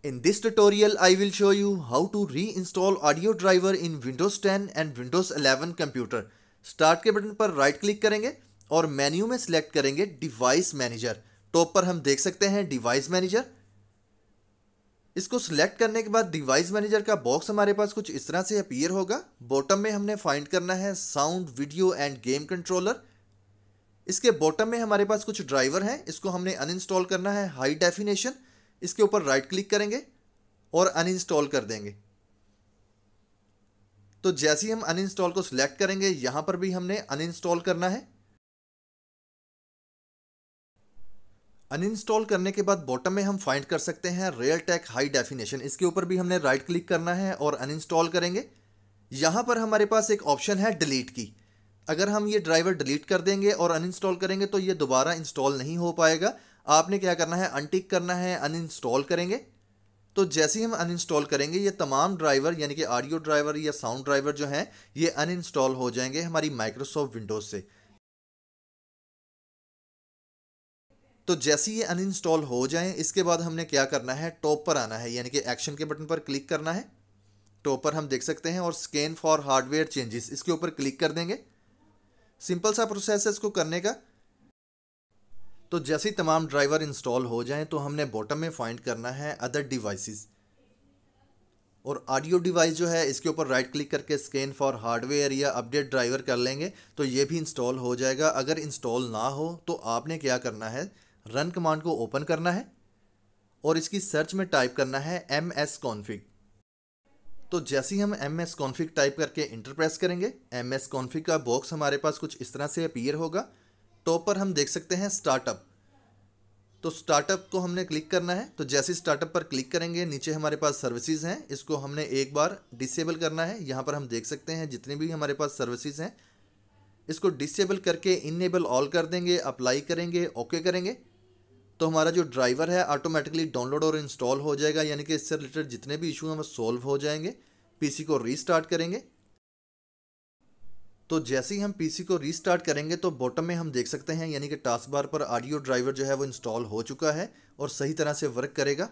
In this tutorial, I will show you how to reinstall audio driver in Windows 10 and Windows 11 computer. Start के button पर right click करेंगे और menu में select करेंगे device manager. Top पर हम देख सकते हैं डिवाइस मैनेजर। इसको सिलेक्ट करने के बाद डिवाइस मैनेजर का बॉक्स हमारे पास कुछ इस तरह से अपीयर होगा। बॉटम में हमने फाइंड करना है sound, video end game controller. इसके बॉटम में हमारे पास कुछ ड्राइवर हैं, इसको हमने अनइंस्टॉल करना है। हाई डेफिनेशन, इसके ऊपर राइट क्लिक करेंगे और अनइंस्टॉल कर देंगे। तो जैसे ही हम अनइंस्टॉल को सिलेक्ट करेंगे, यहां पर भी हमने अनइंस्टॉल करना है। अनइंस्टॉल करने के बाद बॉटम में हम फाइंड कर सकते हैं रियलटेक हाई डेफिनेशन। इसके ऊपर भी हमने राइट क्लिक करना है और अनइंस्टॉल करेंगे। यहां पर हमारे पास एक ऑप्शन है डिलीट की। अगर हम ये ड्राइवर डिलीट कर देंगे और अनइंस्टॉल करेंगे तो ये दोबारा इंस्टॉल नहीं हो पाएगा। आपने क्या करना है, अनटिक करना है, अनइंस्टॉल करेंगे। तो जैसे ही हम अनइंस्टॉल करेंगे, ये तमाम ड्राइवर यानी कि ऑडियो ड्राइवर या साउंड ड्राइवर जो हैं, ये अनइंस्टॉल हो जाएंगे हमारी माइक्रोसॉफ्ट विंडोज से। तो जैसे ही ये अनइंस्टॉल हो जाएं, इसके बाद हमने क्या करना है, टॉप पर आना है यानी कि एक्शन के बटन पर क्लिक करना है। टॉप पर हम देख सकते हैं और स्कैन फॉर हार्डवेयर चेंजेस, इसके ऊपर क्लिक कर देंगे। सिंपल सा प्रोसेस है इसको करने का। तो जैसे ही तमाम ड्राइवर इंस्टॉल हो जाएं, तो हमने बॉटम में फाइंड करना है अदर डिवाइसेस और ऑडियो डिवाइस जो है, इसके ऊपर राइट क्लिक करके स्कैन फॉर हार्डवेयर या अपडेट ड्राइवर कर लेंगे तो ये भी इंस्टॉल हो जाएगा। अगर इंस्टॉल ना हो तो आपने क्या करना है, रन कमांड को ओपन करना है और इसकी सर्च में टाइप करना है msconfig। तो जैसे ही हम msconfig टाइप करके इंटर प्रेस करेंगे, msconfig का बॉक्स हमारे पास कुछ इस तरह से अपीयर होगा। टॉप पर हम देख सकते हैं स्टार्टअप। तो स्टार्टअप को हमने क्लिक करना है। तो जैसे स्टार्टअप पर क्लिक करेंगे, नीचे हमारे पास सर्विसेज हैं, इसको हमने एक बार डिसेबल करना है। यहाँ पर हम देख सकते हैं जितनी भी हमारे पास सर्विसेज हैं, इसको डिसेबल करके इनेबल ऑल कर देंगे, अप्लाई करेंगे, ओके करेंगे। तो हमारा जो ड्राइवर है ऑटोमेटिकली डाउनलोड और इंस्टॉल हो जाएगा, यानी कि इससे रिलेटेड जितने भी इशू हैं वो सॉल्व हो जाएंगे। पीसी को रीस्टार्ट करेंगे। तो जैसे ही हम पीसी को रीस्टार्ट करेंगे, तो बॉटम में हम देख सकते हैं यानी कि टास्क बार पर ऑडियो ड्राइवर जो है वो इंस्टॉल हो चुका है और सही तरह से वर्क करेगा।